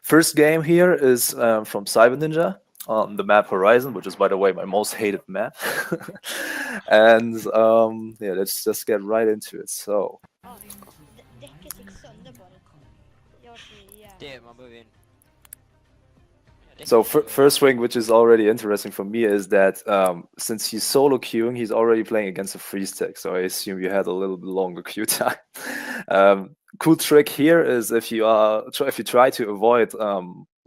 First game here is from cyberninja on the map Horizon, which is, by the way, my most hated map. And yeah, let's just get right into it. So Däcket gick sönder bara. Jag var så jävla... Det, man behöver en... So first thing, which is already interesting for me, is that since he's solo queuing, he's already playing against a freeze tech. So I assume you had a little bit longer queue time. Cool trick here is if you try to avoid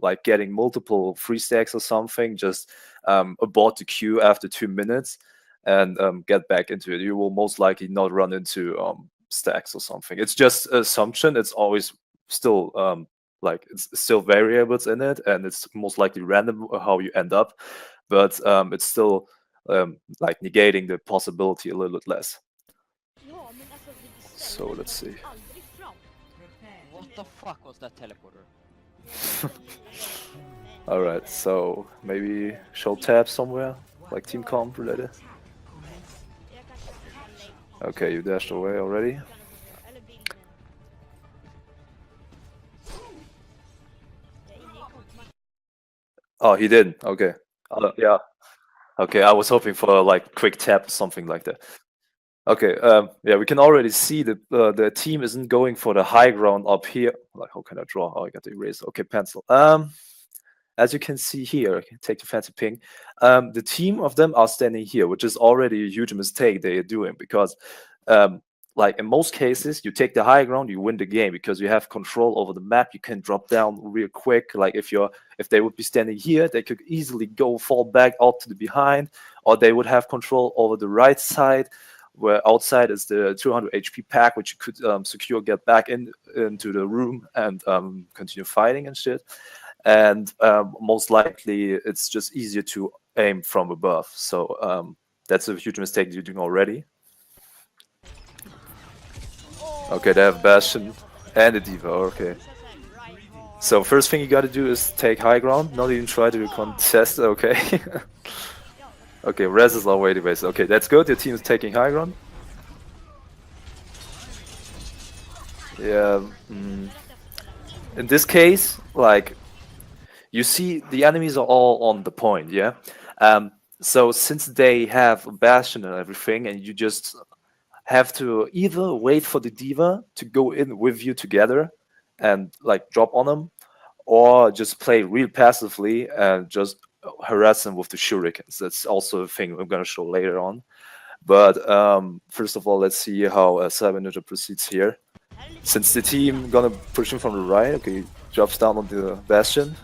like getting multiple free stacks or something, just abort the queue after 2 minutes and get back into it. You will most likely not run into stacks or something. It's just assumption. It's always still like it's still variables in it, and it's most likely random how you end up, but it's still like negating the possibility a little bit less. Ja, men alltså, vi So let's see. aldrig fram. What the fuck was that teleporter? All right, so maybe show tab somewhere, like team comp related. Jag kanske kan lägga Okay, you dashed away already. eller bild. Jag är inne i kompmatch. Oh, he didn't. Okay. Yeah. Okay, I was hoping for like quick tap or something like that. Okay. Yeah, we can already see that the team isn't going for the high ground up here. Like, how can I draw? Oh, I got the eraser. Okay, pencil. As you can see here, take the fancy ping. The team of them are standing here, which is already a huge mistake they are doing because, like in most cases, you take the high ground, you win the game because you have control over the map. You can drop down real quick. Like if they would be standing here, they could easily fall back out to the behind, or they would have control over the right side, where outside is the 200 HP pack, which you could secure, get back into the room and continue fighting and shit. And most likely it's just easier to aim from above. So that's a huge mistake you're doing already. Okay, they have Bastion and a Diva. Okay. So first thing you gotta do is take high ground, not even try to contest. Okay. Okay, res is already base. Okay, that's good. Your team is taking high ground. Yeah. In this case, like, you see the enemies are all on the point, yeah? So since they have a Bastion and everything, and you just have to either wait for the Diva to go in with you together and like drop on them, or just play real passively and just harass them with the shurikens. That's also a thing I'm gonna show later on. But first of all, let's see how cyberninja proceeds here. Since the team gonna push him from the right, okay, he drops down on the Bastion.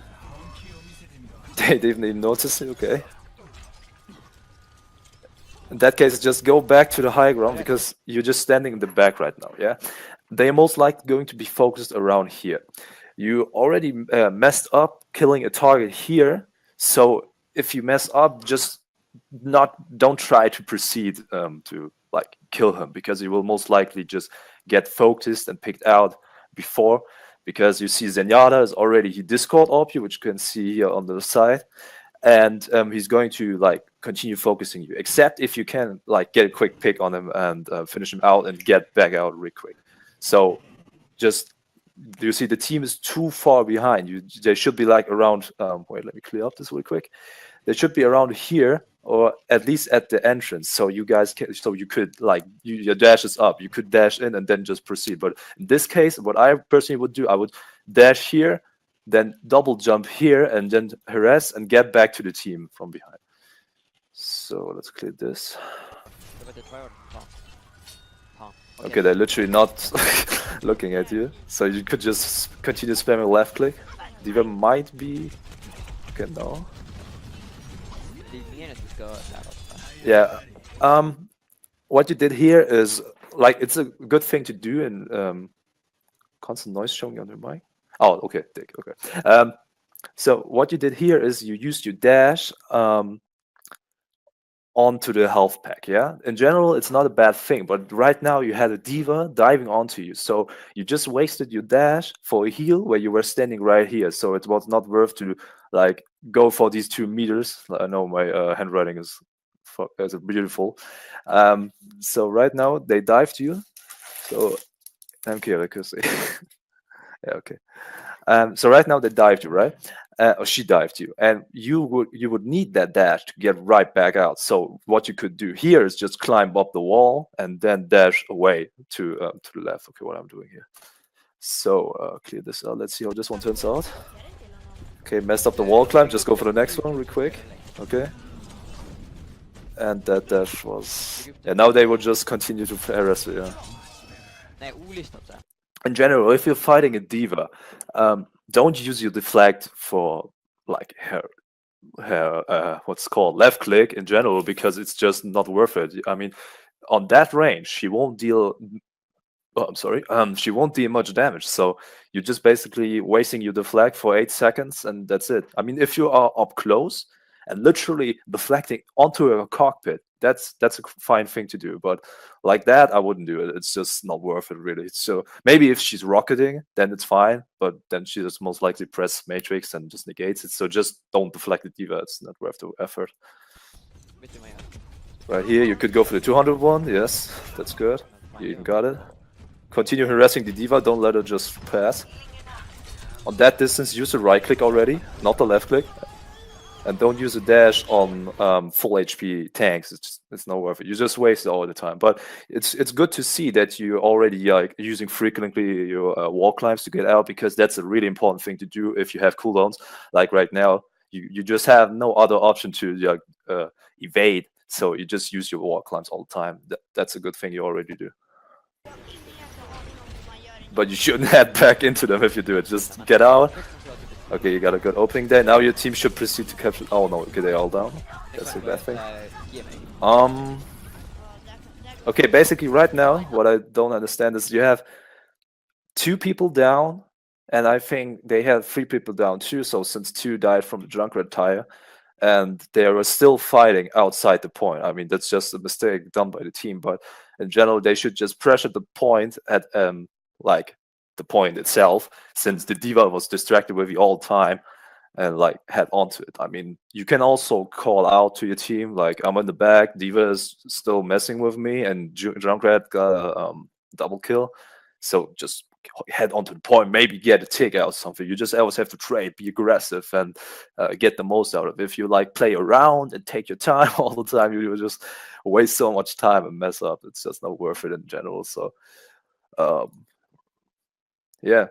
They didn't even notice it, okay. In that case, just go back to the high ground because you're just standing in the back right now, yeah? They're most likely going to be focused around here. You already messed up killing a target here, so if you mess up, just don't try to proceed to like kill him, because you will most likely just get focused and picked out before, because you see Zenyatta is already, he Discord op you, which you can see here on the side, and he's going to like continue focusing you, except if you can like get a quick pick on him and finish him out and get back out real quick. So just, you see the team is too far behind you. They should be like around wait, let me clear up this real quick. They should be around here, or at least at the entrance, so you guys can, so you could like, your dash is up, you could dash in and then just proceed. But in this case, what I personally would do, I would dash here, then double jump here, and then harass and get back to the team from behind. So let's clear this. Okay, they're literally not looking at you, so you could just continue spamming left click. Diva might be, okay, no. Yeah. What you did here is like, it's a good thing to do in constant noise showing on your mic. Oh, okay, Dick. Okay. So what you did here is you used your dash onto the health pack. Yeah. In general, it's not a bad thing, but right now you had a Diva diving onto you, so you just wasted your dash for a heal where you were standing right here. So it was not worth to like go for these 2 meters. I know my handwriting is beautiful. So right now they dived you. So MK accuracy. Yeah, okay. So right now they dived you, right? Or she dived you, and you would need that dash to get right back out. So what you could do here is just climb up the wall and then dash away to the left. Okay, what I'm doing here. So clear this out. Let's see how this one turns out. Okay, messed up the wall climb. Just go for the next one real quick. Okay. And that dash was... Yeah, now they will just continue to harass you, yeah. Nej, olistat där. In general, if you're fighting a diva, don't use your deflect for like her what's called left click in general, because it's just not worth it. I mean, on that range, she won't deal... Oh, I'm sorry. She won't deal much damage, so you're just basically wasting your deflect for 8 seconds, and that's it. I mean, if you are up close and literally deflecting onto a cockpit, that's a fine thing to do. But like that, I wouldn't do it. It's just not worth it, really. So maybe if she's rocketing, then it's fine. But then she just most likely press Matrix and just negates it. So just don't deflect the diva. It's not worth the effort. Right here, you could go for the 200 one. Yes, that's good. You even got it. Continue harassing the diva, don't let her just pass. On that distance, use the right click already, not the left click. And don't use a dash on full HP tanks, it's not worth it. You just waste it all the time. But it's good to see that you're already like using frequently your wall climbs to get out, because that's a really important thing to do if you have cooldowns. Like right now, you just have no other option to evade, so you just use your wall climbs all the time. That's a good thing you already do. But you shouldn't head back into them if you do it. Just get out. Okay, you got a good opening there. Now your team should proceed to capture... Oh no, okay, they're all down. That's a bad thing. Okay, basically right now, what I don't understand is you have 2 people down, and I think they had 3 people down too, so since 2 died from the Junkrat tire, and they were still fighting outside the point. I mean, that's just a mistake done by the team, but in general, they should just pressure the point at like the point itself, since the diva was distracted with you all the time, and like head onto it. I mean, you can also call out to your team like, I'm in the back, diva is still messing with me, and Junkrat got a double kill, so just head onto the point, maybe get a tick out, something. You just always have to trade, be aggressive, and get the most out of it. If you like play around and take your time all the time, you will just waste so much time and mess up. It's just not worth it in general. So yeah.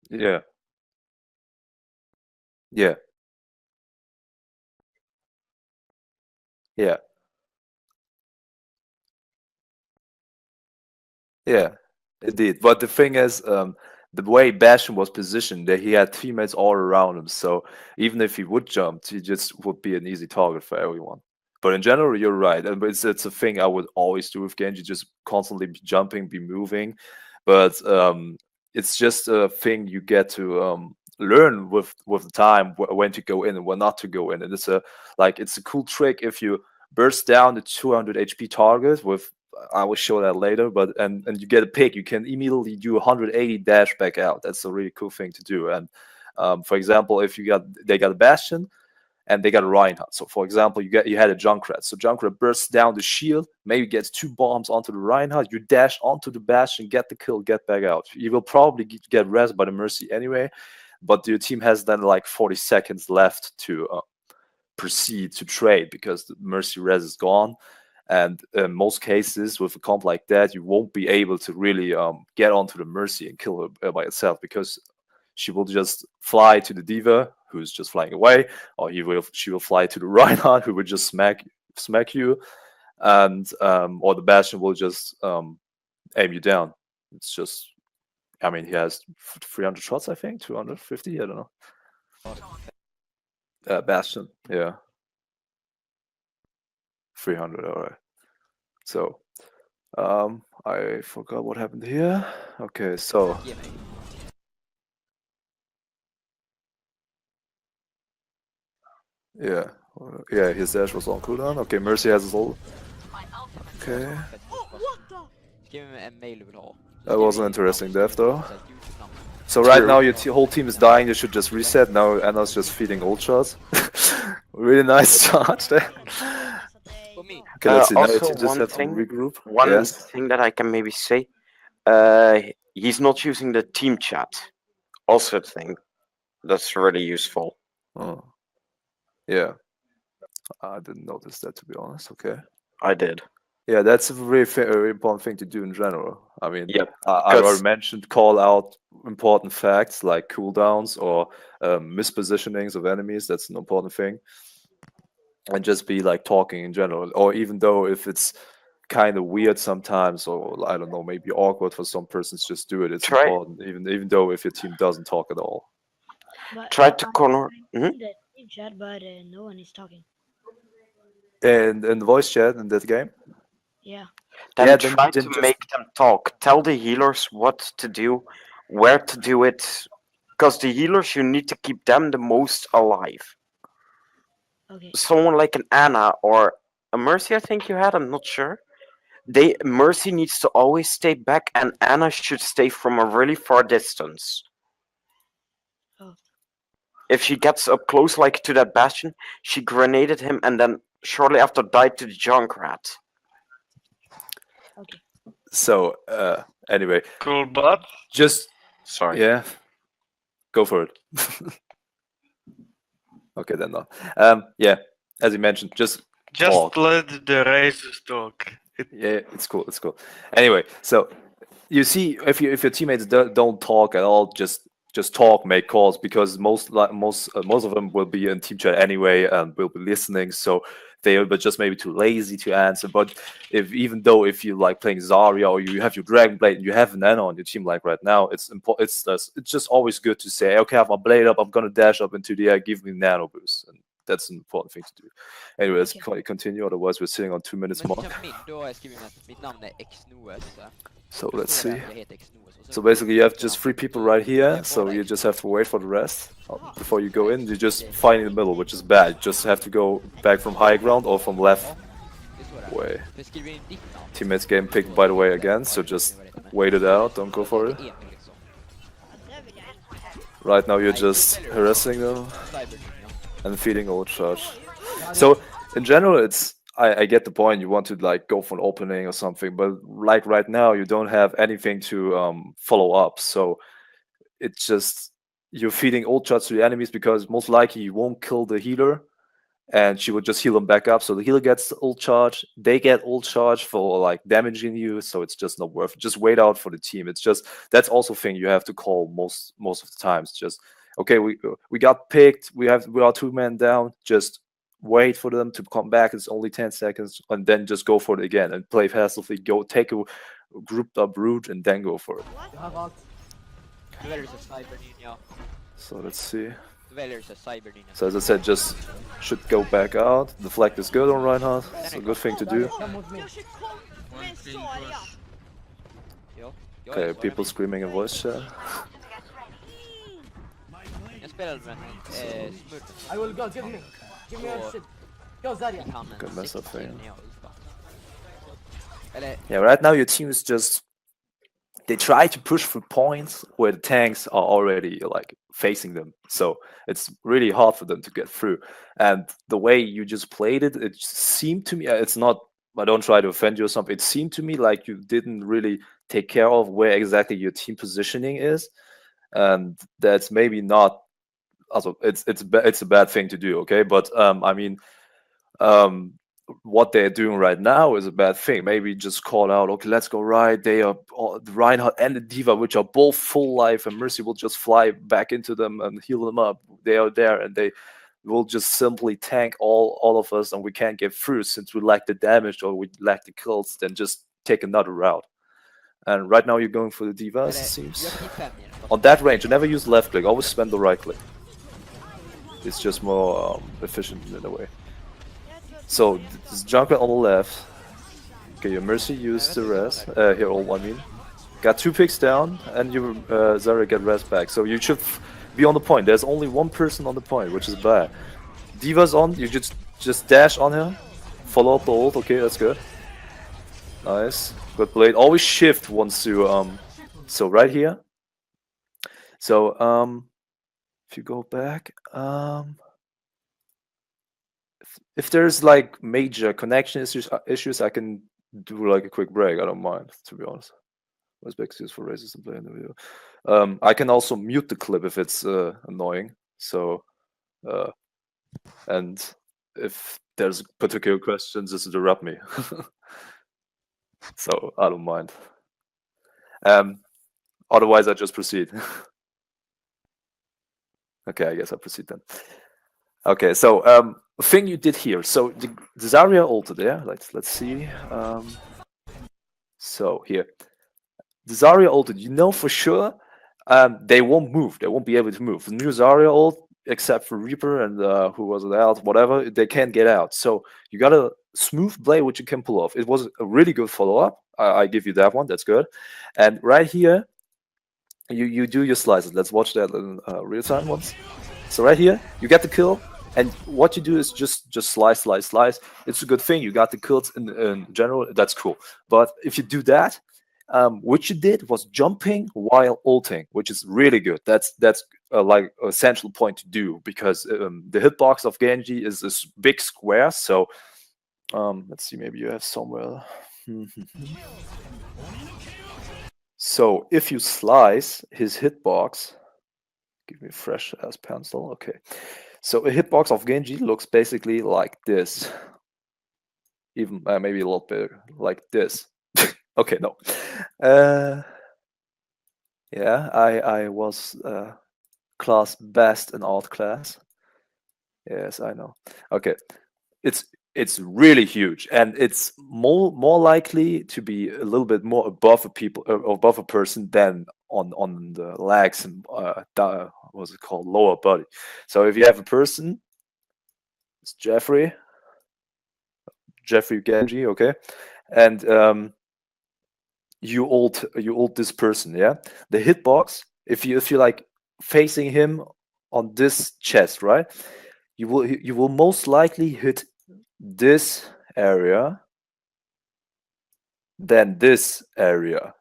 Yeah. Yeah. Yeah. Yeah. Indeed. But the thing is, the way Bastion was positioned, that he had teammates all around him. So even if he would jump, he just would be an easy target for everyone. But in general, you're right. And it's a thing I would always do with Genji, just constantly be jumping, be moving. But it's just a thing you get to learn with the time when to go in and when not to go in. And it's a cool trick if you burst down the 200 HP target with... I will show that later, but and you get a pick, you can immediately do 180 dash back out. That's a really cool thing to do. And for example, if they got a Bastion and they got a Reinhardt. So for example, you had a Junkrat. So Junkrat bursts down the shield, maybe gets 2 bombs onto the Reinhardt. You dash onto the Bastion, get the kill, get back out. You will probably get rezzed by the Mercy anyway, but your team has then like 40 seconds left to proceed to trade, because the Mercy res is gone. And in most cases, with a comp like that, you won't be able to really get onto the Mercy and kill her by itself, because she will just fly to the diva, who's just flying away, or she will fly to the Reinhardt, who will just smack you, and or the Bastion will just aim you down. It's just, I mean, he has 300 shots, I think, 250, I don't know. Bastion, yeah. 300, all right. So, I forgot what happened here. Okay, so... Yeah, his dash was on cooldown. Okay, Mercy has his ult. Okay. That was an interesting death, though. So right now your whole team is dying, you should just reset. Now Anna's just feeding ult shots. Really nice charge there. Så att det är Okay, let's see. Now you Also, just one have to thing, regroup. one Yes. thing that I can maybe say, he's not using the team chat. Also, a thing that's really useful. Oh, yeah. I didn't notice that, to be honest. Okay. I did. Yeah, that's a very important thing to do in general. I mean, Yep. I already Because mentioned call out important facts like cooldowns or mispositionings of enemies. That's an important thing. And just be like talking in general. Or even though if it's kind of weird sometimes, or I don't know, maybe awkward for some persons, just do it. It's try important, even though if your team doesn't talk at all. But try to corner. I'm in the team chat, but no one is talking. And in the voice chat in that game, Yeah. Then yeah, try then to just make them talk. Tell the healers what to do, where to do it. Because the healers, you need to keep them the most alive. Okay. Someone like an Anna or a Mercy, I think you had. I'm not sure. Mercy needs to always stay back, and Anna should stay from a really far distance. Oh. If she gets up close, like to that bastion, she grenaded him, and then shortly after died to the Junkrat. Okay. so anyway, Cool, but just Sorry. yeah, go for it. Okay, then not. Yeah, as you mentioned, just talk. let the racers talk. Yeah, it's cool. It's cool. Anyway, so you see, if your teammates don't talk at all, just talk, make calls, because most of them will be in team chat anyway and will be listening. So they are but just maybe too lazy to answer. But even though if you like playing Zarya or you have your Dragon Blade and you have an Nano on your team like right now, it's important. It's just always good to say, okay, I have my blade up, I'm gonna dash up into the air, give me Nano boost, and that's an important thing to do. Anyway, let's continue. Otherwise, we're sitting on 2 minutes Men more. som min, då har jag skrivit att mitt namn är Xnoes. So let's see. Jag heter Xnoes. So basically, you have just 3 people right here, so you just have to wait for the rest. Before you go in, you just fight in the middle, which is bad. You just have to go back from high ground or from left way. Jag skriver in ditt namn. Teammates getting picked, by the way, again, so just wait it out, don't go for it. Emil liksom. Det vill jag inte. Right now, you're just harassing them Cyberninja. and feeding old charge. So, in general, I get the point. You want to like go for an opening or something, but like right now, you don't have anything to follow up. So it's just you're feeding old shots to the enemies because most likely you won't kill the healer, and she will just heal them back up. So the healer gets ult charge, they get ult charge for like damaging you. So it's just not worth it. Just wait out for the team. It's just that's also a thing you have to call most of the times. Just okay, we got picked. We are 2 men down. Just wait for them to come back. It's only 10 seconds, and then just go for it again and play passively. Go take a grouped up route and then go for it. Du väljer så cyberninja. So let's see. Du väljer så cyberninja. So as I said, just should go back out. The flag is good on Reinhardt. It's a good thing to do. Jag kör kom med en Zarya. Ja. Okay, people screaming in voice chat. Jag spelade med smurf. I will go, give me your shit. Go Zarya. Han en Good mess up thing. när jag ultade. Eller, Yeah, right now your team is just they try to push for points where the tanks are already like facing them. So it's really hard for them to get through. And the way you just played it, it seemed to me it's not I don't try to offend you or something. It seemed to me like you didn't really take care of where exactly your team positioning is. And that's maybe not also it's a bad thing to do, okay? But I mean what they're doing right now is a bad thing. Maybe just call out, okay, let's go right. They are the Reinhardt and the Diva, which are both full life, and Mercy will just fly back into them and heal them up. They are there, and they will just simply tank all of us, and we can't get through since we lack the damage or we lack the kills. Then just take another route. And right now you're going for the Diva, as it seems. On that range, you never use left click. Always spend the right click. It's just more efficient in a way. So this Junkrat on the left. Okay, your Mercy used the res. Here, all I mean. Got 2 picks down, and your Zarya get res back. So you should be on the point. There's only 1 person on the point, which is bad. Diva's on. You just dash on her. Follow up the ult. Okay, that's good. Nice. Good blade. Always shift once you So right here. So if you go back if there's like major connection issues, I can do like a quick break. I don't mind, to be honest. What's best excuse for racist to play in the video? I can also mute the clip if it's annoying. So, and if there's particular questions, just interrupt me. So I don't mind. Otherwise, I just proceed. Okay, I guess I proceed then. Okay, so thing you did here. So the Zarya ulted, yeah. Let's see. So here, the Zarya ulted. You know for sure, they won't move. They won't be able to move. The new Zarya ult, except for Reaper and who was it out, whatever, they can't get out. So you got a smooth play which you can pull off. It was a really good follow up. I give you that one. That's good. And right here, you do your slices. Let's watch that in real time once. So right here, you get the kill, and what you do is just slice, slice, slice. It's a good thing you got the kills in general. That's cool. But if you do that, what you did was jumping while ulting, which is really good. That's like an essential point to do, because the hitbox of Genji is this big square. So let's see, maybe you have somewhere. So if you slice his hitbox, give me a fresh ass pencil. Okay, so a hitbox of Genji looks basically like this, even maybe a little bit like this. Okay, no. Yeah, I was class best in art class. Yes, I know. Okay, it's really huge, and it's more likely to be a little bit more above above a person than on the legs and what's it called, lower body. So if you have a person, it's Jeffrey Genji, okay, and you ult this person, yeah. The hitbox, if you like facing him on this chest, right, you will most likely hit this area than this area.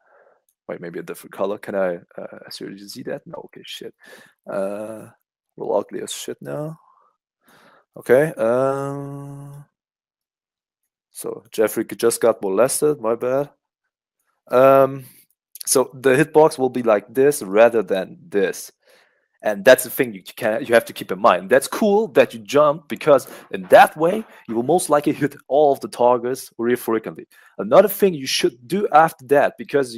Wait, maybe a different color. Can I seriously see that? No. Okay, shit. Real ugly as shit now. Okay. So Jeffrey just got molested. My bad. So the hitbox will be like this rather than this. And that's the thing you have to keep in mind. That's cool that you jump, because in that way you will most likely hit all of the targets really frequently. Another thing you should do after that, because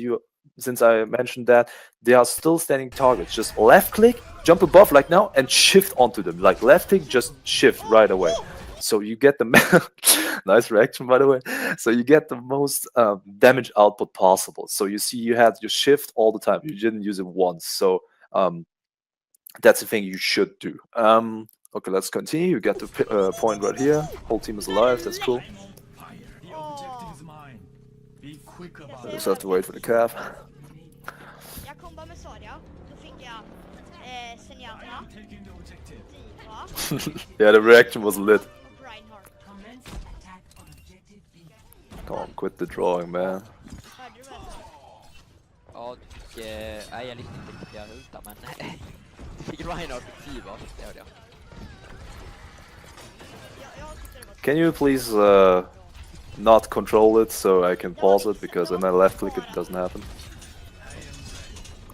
since I mentioned that, they are still standing targets. Just left click, jump above like now, and shift onto them. Like left click, just shift right away. So you get the nice reaction, by the way. So you get the most damage output possible. So you see, you had your shift all the time. You didn't use it once. So that's the thing you should do. Okay, let's continue. You get the point right here. Whole team is alive. That's cool. I just have to wait for the calf. Jag kom bara med Saria, då fick jag Senjata, Diva Yeah, the reaction was lit. och Reinhardt. Come on, quit the drawing, man. Hörde du vad jag sa? Ja, du fick... nej, jag lyssnade inte riktigt jag utan, men... du fick Reinhardt och Diva, det hörde jag. Jag tyckte det var Can you please not control it so I can pause it, because when I left click it doesn't happen.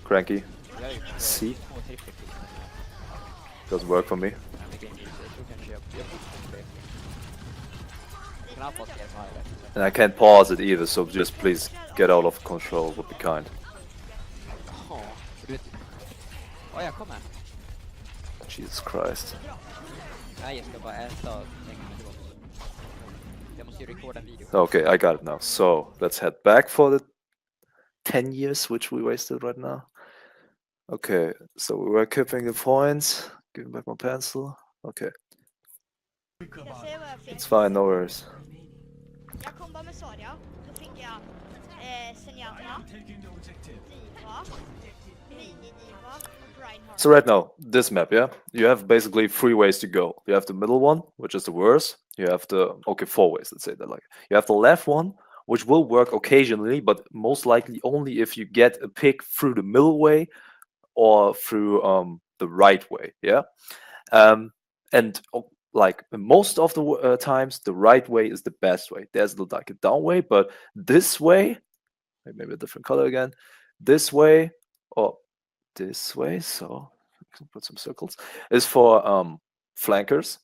Cranky. Jag är ju See? 2 trippelklick. Doesn't work for me. Jag tror kanske jag det. Knappt vad ska jag ha det. And I can't pause it either, so just please get out of control, would be kind. Ja, du vet... Ja, jag kommer. Jesus Christ. Nej, jag ska bara äta och lägga mig tillbaka. Jag måste ju rekorda en video. Okay, I got it now. So let's head back for the 10 years which we wasted right now. Okay, so we were keeping the points. Giving back my pencil. Okay, jag säger vad jag fick. it's fine, no worries. Jag kom bara med Saria, då fick jag Senjata, Diva, Mini-Diva och Reinhardt. So right now, this map, yeah, you have basically 3 ways to go. You have the middle one, which is the worst. You have the 4 ways. Let's say that. Like, you have the left one, which will work occasionally, but most likely only if you get a pick through the middle way or through the right way. Yeah, and like most of the times, the right way is the best way. There's like a down way, but this way, maybe a different color again, this way or this way. So put some circles. Is for flankers.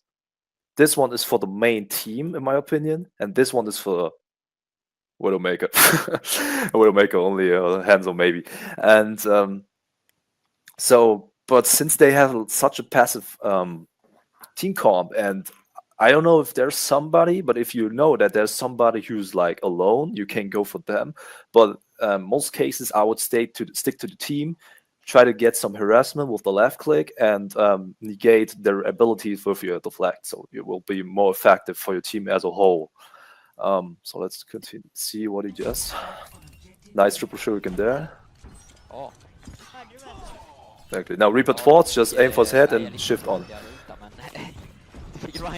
This one is for the main team, in my opinion, and this one is for Widowmaker. Widowmaker only Hanzo maybe, and so. But since they have such a passive team comp, and I don't know if there's somebody, but if you know that there's somebody who's like alone, you can go for them. But most cases, I would stick to the team, try to get some harassment with the left click, and negate their abilities with your deflect. So you will be more effective for your team as a whole. So let's continue. See what he does. Nice triple shuriken there. Åh. Hörde du väl? Exactly. Now Reaper Thwarts, just aim for his head and shift on.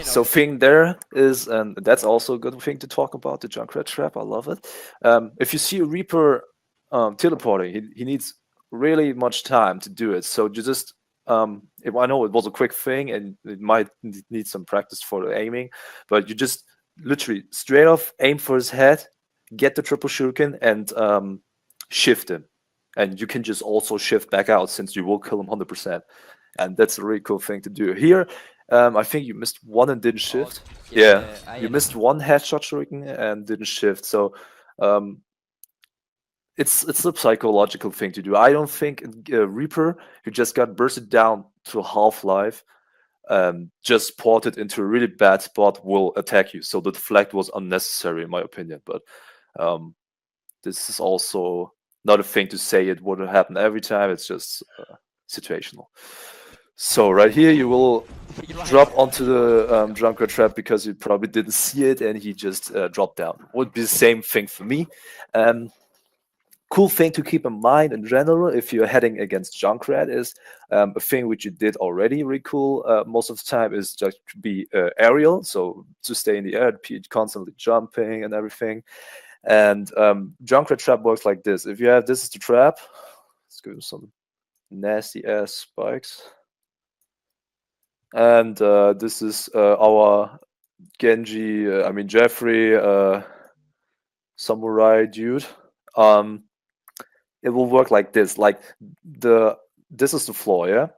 So thing there is, and that's also a good thing to talk about, the Junkrat trap. I love it. If you see a Reaper teleporting, he needs really much time to do it. So you just, if I know it was a quick thing and it might need some practice for the aiming, but you just literally straight off aim for his head, get the triple shuriken, and shift him. And you can just also shift back out since you will kill him 100%. And that's a really cool thing to do. Here, I think you missed one and didn't shift. Yeah, you missed one headshot shuriken and didn't shift. So it's a psychological thing to do. I don't think Reaper, who just got bursted down to half-life, just ported into a really bad spot, will attack you. So the deflect was unnecessary, in my opinion. But this is also not a thing to say it would happen every time. It's just situational. So right here, you will drop onto the Junkrat trap because you probably didn't see it, and he just dropped down. Would be the same thing for me. Cool thing to keep in mind in general if you're heading against Junkrat is a thing which you did already really cool most of the time is just to be aerial, so to stay in the air, constantly jumping and everything. And Junkrat trap works like this. If you have this is the trap, let's go some nasty ass spikes. And this is our Genji, I mean Jeffrey samurai dude. It will work like this. Like this is the floor, yeah,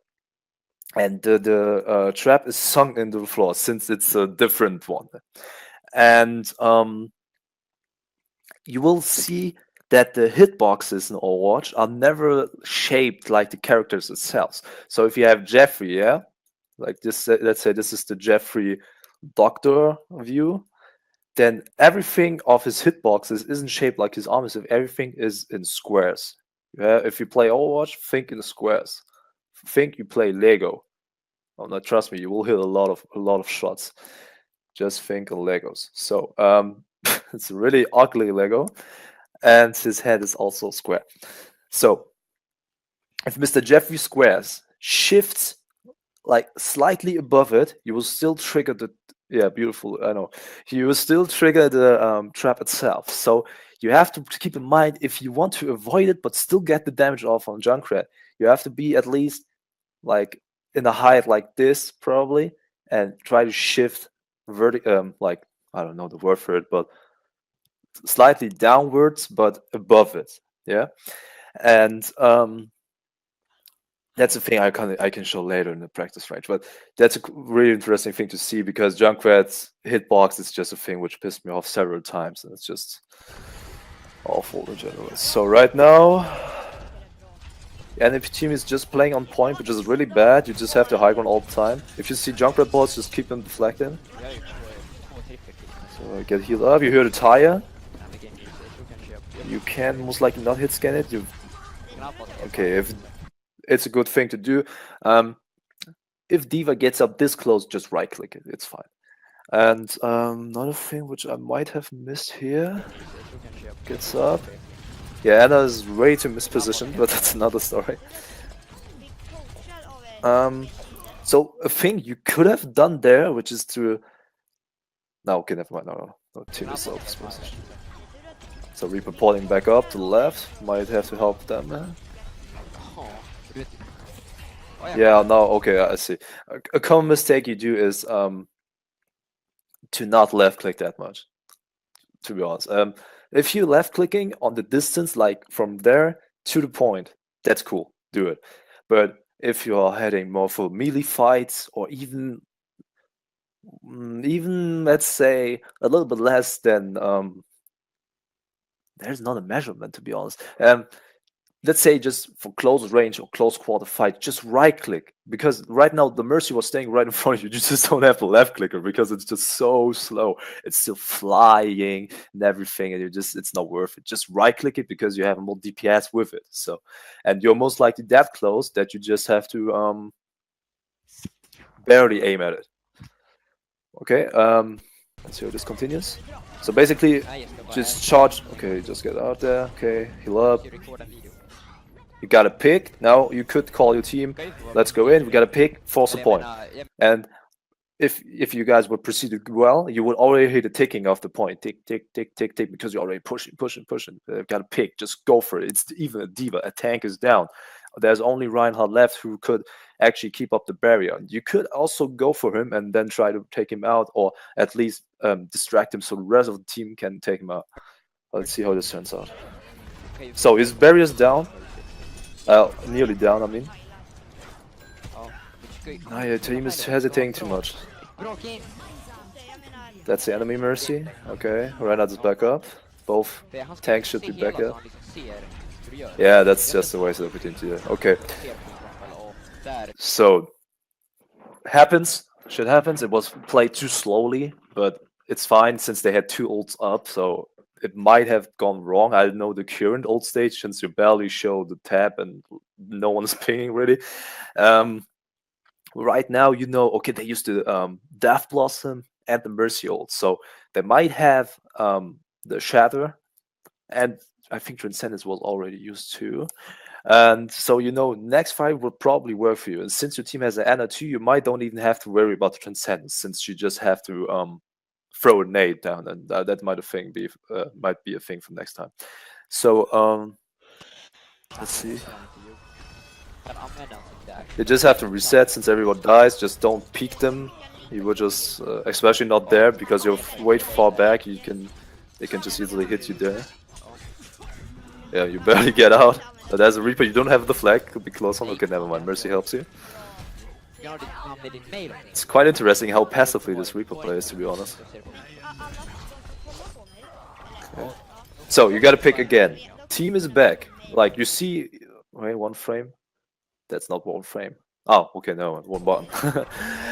and the trap is sunk into the floor since it's a different one, and you will see that the hitboxes in Overwatch are never shaped like the characters themselves. So if you have Jeffrey, yeah, like this, let's say this is the Jeffrey Doctor view, then everything of his hitboxes isn't shaped like his arms. If everything is in squares. Yeah, if you play Overwatch, think in squares. Think you play Lego. Oh no, trust me, you will hit a lot of shots. Just think of Legos. So it's a really ugly Lego, and his head is also square. So if Mr. Jeffrey squares shifts like slightly above it, you will still trigger the beautiful. I know you will still trigger the trap itself. So you have to keep in mind if you want to avoid it but still get the damage off on Junkrat, you have to be at least like in a height like this probably, and try to shift like I don't know the word for it, but slightly downwards but above it. Yeah, and that's a thing I can show later in the practice range, but that's a really interesting thing to see because Junkrat's hitbox is just a thing which pissed me off several times, and it's just awful in general. So right now, and if your team is just playing on point, which is really bad, you just have to high ground all the time. If you see Junkrat bots, just keep them deflecting. So get healed up. You hear the tire. You can most likely not hit scan it. Okay, if it's a good thing to do. If D.Va gets up this close, just right click it. It's fine. And another thing which I might have missed here. Gets up. Yeah, Anna is way too mispositioned, but that's another story. So a thing you could have done there, which is to no, okay, never mind. No, team is self-position. So Reaper pulling back up to the left might have to help them. Yeah, no, okay, I see. A common mistake you do is to not left click that much, to be honest. If you left clicking on the distance, like from there to the point, that's cool, do it. But if you are heading more for melee fights, or even let's say a little bit less than there's not a measurement, to be honest. Let's say just for close range or close quarter fight, just right click, because right now the Mercy was staying right in front of you. You just don't have the left clicker because it's just so slow. It's still flying and everything, and it's not worth it. Just right click it because you have more DPS with it. So, and you're most likely that close that you just have to barely aim at it. Okay, let's see how this continues. So basically, just charge. Okay, just get out there. Okay, heal up. You got a pick. Now you could call your team. Let's go in. We got a pick. Force a point. And if you guys would proceed well, you would already hear the ticking of the point. Tick, tick, tick, tick, tick, because you're already pushing. Got a pick. Just go for it. It's even a diva. A tank is down. There's only Reinhardt left who could actually keep up the barrier. You could also go for him and then try to take him out, or at least distract him so the rest of the team can take him out. Let's see how this turns out. So his barrier's down. Nearly down, I mean. Nah, your team is hesitating too much. That's the enemy Mercy. Okay, Reinhardt is back up. Both tanks should be back up. Yeah, that's just a waste of opportunity there. Okay. So, shit happens. It was played too slowly, but it's fine since they had 2 ults up, so it might have gone wrong. I don't know the current ult stage since you barely show the tab and no one's pinging really. Right now, you know, okay, they used the Death Blossom and the Mercy ult, so they might have the Shatter, and I think Transcendence was already used too. And so, you know, next fight will probably work for you. And since your team has an Ana too, you might don't even have to worry about the Transcendence, since you just have to throw a nade down, and that might be a thing for next time. So let's see. You just have to reset since everyone dies. Just don't peek them. You will just, especially not there, because you're way far back. They can just easily hit you there. Yeah, you barely get out. But as a Reaper, you don't have the flag. Could be close on. Okay, never mind. Mercy helps you. It's quite interesting how passively this Reaper plays, to be honest. Okay. So you gotta pick again. Team is back. Like you see, wait, 1 frame. That's not 1 frame. Oh, okay, no, 1 button.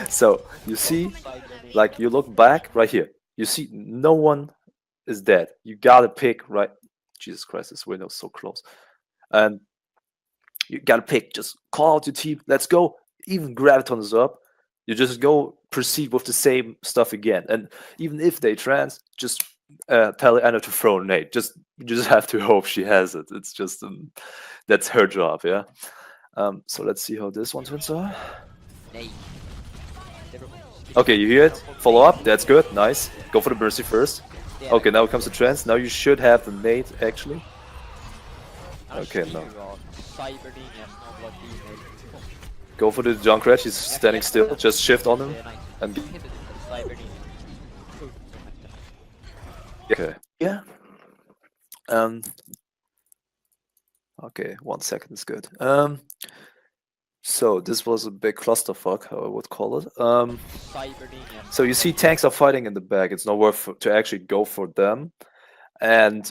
So you see, like you look back right here. You see, no one is dead. You gotta pick right. Jesus Christ, this window's so close. And you gotta pick. Just call out your team. Let's go. Even Graviton is up. You just go proceed with the same stuff again. And even if they trans, just tell Anna to throw a nade. You just have to hope she has it. It's just that's her job, yeah. So let's see how this one turns out. Okay, you hear it. Follow up. That's good. Nice. Go for the Mercy first. Okay, now it comes to trans. Now you should have the nade actually. Okay, no. Go for the Junkrat, he's standing still, just shift on him and okay. Yeah. Okay, 1 second is good. So this was a big clusterfuck, how I would call it. So you see tanks are fighting in the back, it's not worth to actually go for them. And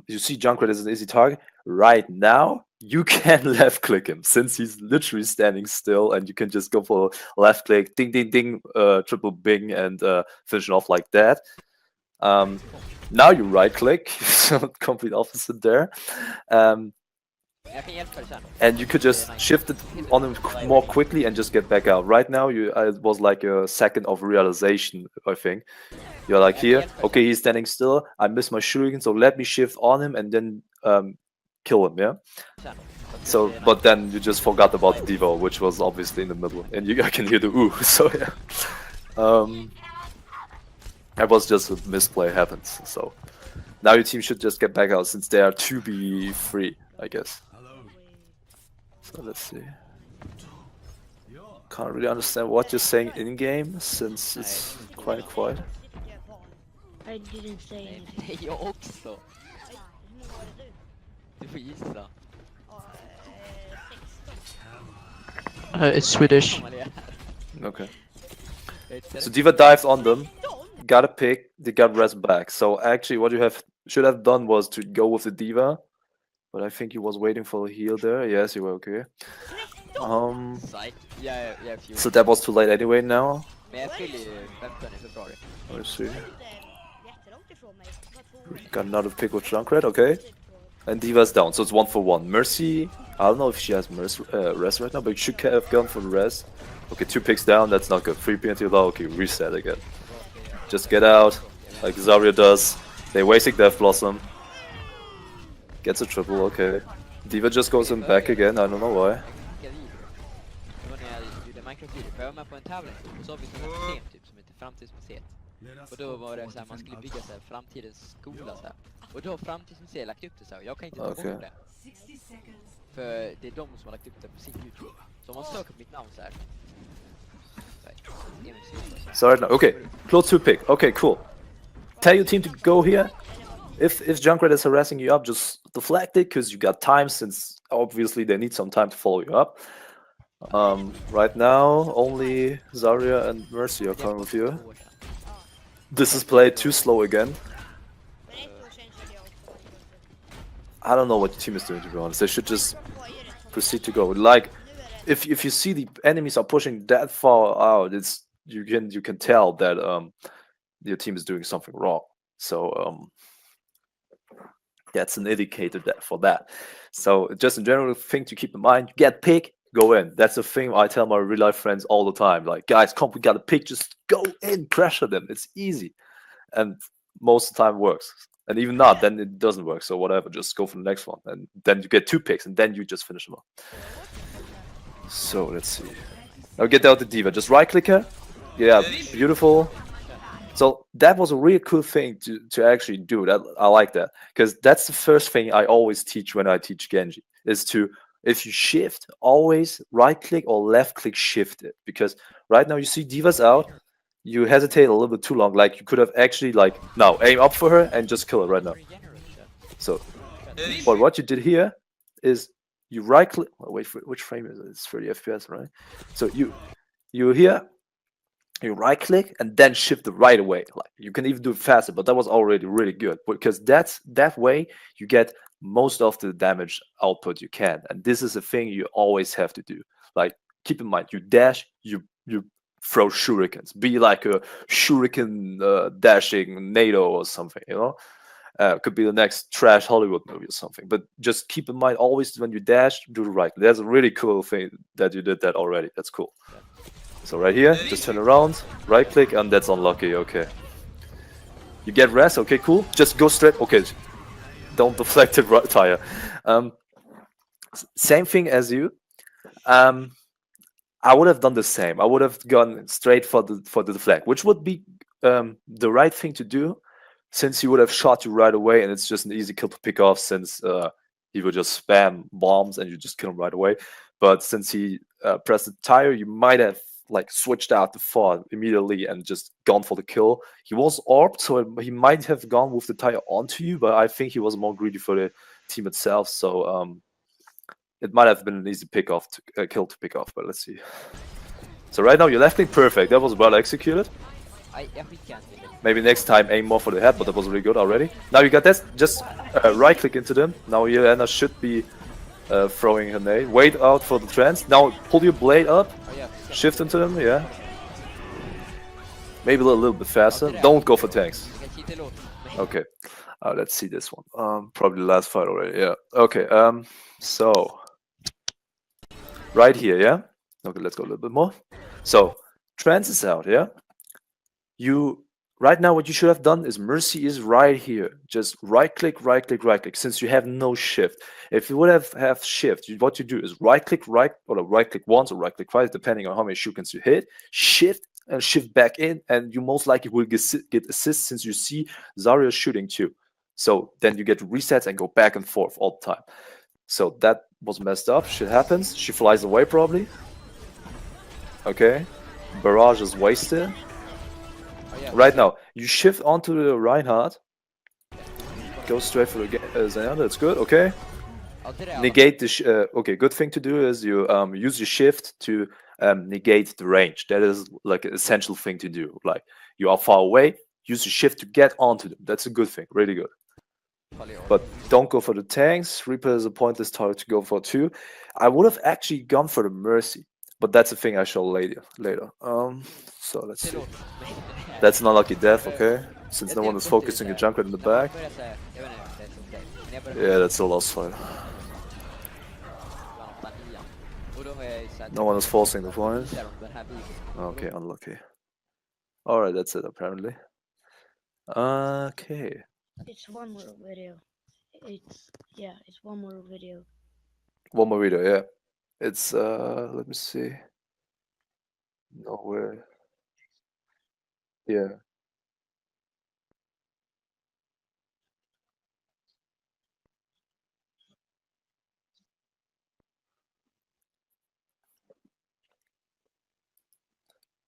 you see Junkrat is an easy target. Right now, you can left click him since he's literally standing still, and you can just go for left click, ding ding ding, triple bing, and finish it off like that. Now you right click, so complete opposite there. And you could just shift it on him more quickly and just get back out. Right now, it was like a second of realization, I think. You're like here, okay, he's standing still. I missed my shuriken, so let me shift on him and then kill him, yeah? So, but then you just forgot about the Devo, which was obviously in the middle. And I can hear the ooh, so yeah. That was just a misplay happens, so. Now your team should just get back out since they are 2v3, I guess. So let's see. Can't really understand what you're saying in game since it's quite quiet. I didn't say Nej, anything. nej, jag också. Hur många var det du? Du får gissa. Ja, 16. It's Swedish. Okay. So So Diva dives on them, got a pick, they got res back. So actually what you should have done was to go with the Diva. But I think he was waiting for the heal there. Yes, you were okay. Psych. Jag är 14. So that was too late anyway now. Men jag fyller ju 15 i februari. Let's see. Inte jättelångt ifrån mig. Bara 2 Got another pick with Junkrat, okay. And Diva's down, so it's 1-for-1. Mercy, I don't know if she has res right now, but she should have gone for the res. Okay, 2 picks down, that's not good. 3 PNT low, okay, reset again. Just get out, like Zarya does. They're wasting Death Blossom. Gets a triple, okay. Diva just goes in back again, I don't know why. Det var när jag gjorde Minecraft-video, för jag var med på en tävling. Och så har vi sådana system typ som heter Framtidsmuseet. Och då var det så här, man skulle bygga så här, framtidens skola så här. Och då har Framtidsmuseet lagt upp det så här, och jag kan inte ta bort det. För det är de som har lagt upp det på sin YouTube. Så om man söker på mitt namn så här. Sorry, no. Okay, close 2 pick, okay, cool. Tell your team to go here. If Junkrat is harassing you up, just deflect it, because you got time, since obviously they need some time to follow you up. Right now, only Zarya and Mercy are coming with you. This is played too slow again. Men 1 år sedan körde jag också. I don't know what your team is doing, to be honest. They should just proceed to go. Like, if you see the enemies are pushing that far out, it's you can tell that your team is doing something wrong. So that's an indicator for that. So just a general thing to keep in mind: get pick, go in. That's the thing I tell my real life friends all the time. Like, guys, come, we got a pick, just go in, pressure them. It's easy, and most of the time works. And even not, then it doesn't work. So whatever, just go for the next one, and then you get 2 picks, and then you just finish them up. So let's see. Now get out the Diva. Just right click her. Yeah, beautiful. So that was a really cool thing to actually do. That I like that, because that's the first thing I always teach when I teach Genji, is to, if you shift, always right click or left click shift it. Because right now you see Diva's out, you hesitate a little bit too long. Like, you could have actually, like, now aim up for her and just kill her right now. So, but what you did here is you right click. Wait, which frame is it? It's 30 FPS, right? So you here, you right click and then shift the right away. Like, you can even do it faster, but that was already really good, because that way you get most of the damage output you can. And this is a thing you always have to do. Like, keep in mind, you dash, you throw shurikens. Be like a shuriken dashing NATO or something, you know? Could be the next trash Hollywood movie or something. But just keep in mind, always when you dash, do the right. That's a really cool thing that you did that already. That's cool. So right here, just turn around, right click, and that's unlucky. Okay. You get rest. Okay, cool. Just go straight. Okay. Don't deflect it, right tire. Same thing as you. I would have done the same. I would have gone straight for the deflect, which would be the right thing to do, since he would have shot you right away, and it's just an easy kill to pick off, since he would just spam bombs and you just kill him right away. But since he pressed the tire, you might have like switched out the far immediately and just gone for the kill. He was orbed, so he might have gone with the tire onto you, but I think he was more greedy for the team itself. So it might have been an easy kill to pick off, but let's see. So right now you're left click perfect. That was well executed. Maybe next time aim more for the head, but that was really good already. Now you got this. Just right click into them. Now Yelena should be throwing her nade. Wait out for the trance. Now pull your blade up. Shift into them. Yeah. Maybe a little bit faster. Don't go for tanks. Okay. Let's see this one. Probably the last fight already. Yeah. Okay. So right here. Yeah. Okay. Let's go a little bit more. So trance is out. Yeah. Right now what you should have done is Mercy is right here. Just right click, since you have no shift. If you would have shift, what you do is right click once or right click twice, depending on how many shurikens you hit, shift and shift back in, and you most likely will get assist, since you see Zarya shooting too. So then you get resets and go back and forth all the time. So that was messed up. Shit happens. She flies away probably. Okay. Barrage is wasted. Oh yeah. Right now, you shift onto the Reinhardt. Go straight for the Zenyatta. That's good. Okay. Alltid det. Negate the. Okay, good thing to do is you use your shift to negate the range. That is like an essential thing to do. Like you are far away, use your shift to get onto them. That's a good thing. Really good. But don't go for the tanks. Reaper is a pointless target to go for too. I would have actually gone for the Mercy, but that's a thing I show later. So let's see. That's an unlucky death, okay? Since no one is focusing a Junkrat in the back. Yeah, that's a lost fight. No one is forcing the point. Okay, unlucky. Alright, that's it apparently. Okay. It's one more video. It's one more video. One more video, yeah. It's let me see. Nowhere. Yeah.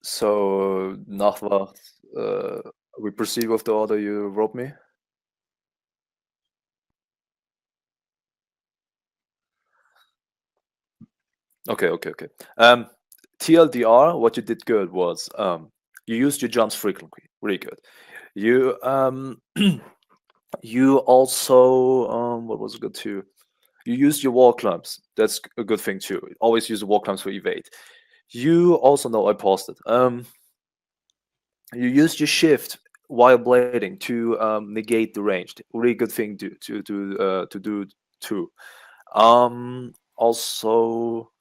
So Nachtwacht, we proceed with the order you wrote me. Okay. TLDR, what you did good was you used your jumps frequently, really good. You you also what was good too? You used your wall clumps. That's a good thing too. Always use the wall clumps for evade. You also know I paused it. You used your shift while blading to negate the range. Really good thing to do too. Also,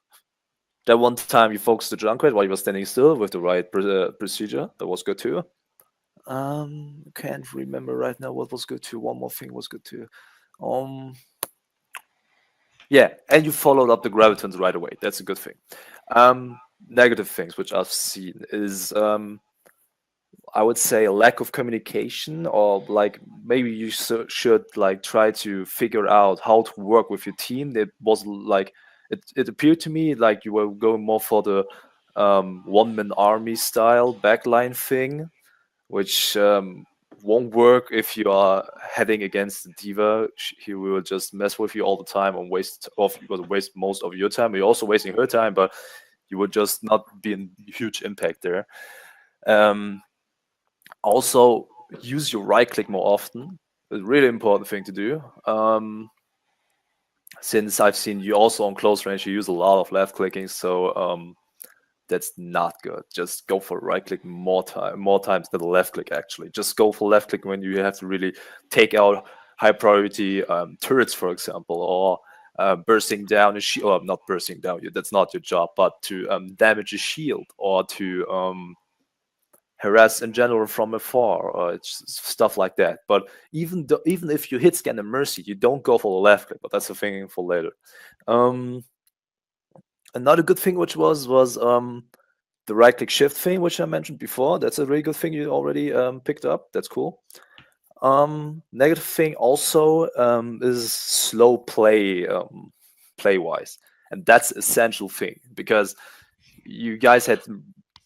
that one time you focused the Junkrat while you were standing still with the right procedure. That was good too. Can't remember right now what was good too. One more thing was good too. Yeah, and you followed up the gravitons right away. That's a good thing. Negative things which I've seen is I would say a lack of communication, or like maybe you should like try to figure out how to work with your team. It was like it appeared to me like you were going more for the one-man army style backline thing, which won't work if you are heading against the diva. He will just mess with you all the time and you will waste most of your time. You're also wasting her time, but you would just not be in huge impact there. Also, use your right click more often. It's a really important thing to do. Since I've seen you also on close range, you use a lot of left clicking, so that's not good. Just go for right click more times than the left click. Actually, just go for left click when you have to really take out high priority turrets, for example, or bursting down a shield. Or not bursting down. That's not your job, but to damage a shield or to harass in general from afar, or it's stuff like that. But even if you hit scan and mercy, you don't go for the left click. But that's a thing for later. Another good thing which was the right click shift thing, which I mentioned before. That's a really good thing you already picked up. That's cool. Negative thing also is slow play, play wise, and that's essential thing because you guys had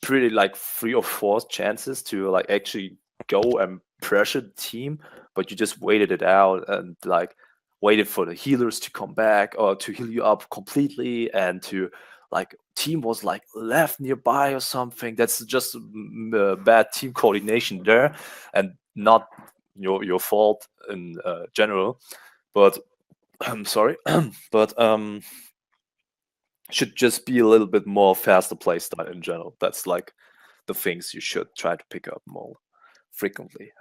pretty like 3 or 4 chances to like actually go and pressure the team, but you just waited it out and like waited for the healers to come back or to heal you up completely, and to like team was like left nearby or something. That's just bad team coordination there, and not your fault in general. But I'm sorry, but should just be a little bit more faster playstyle in general. That's like the things you should try to pick up more frequently.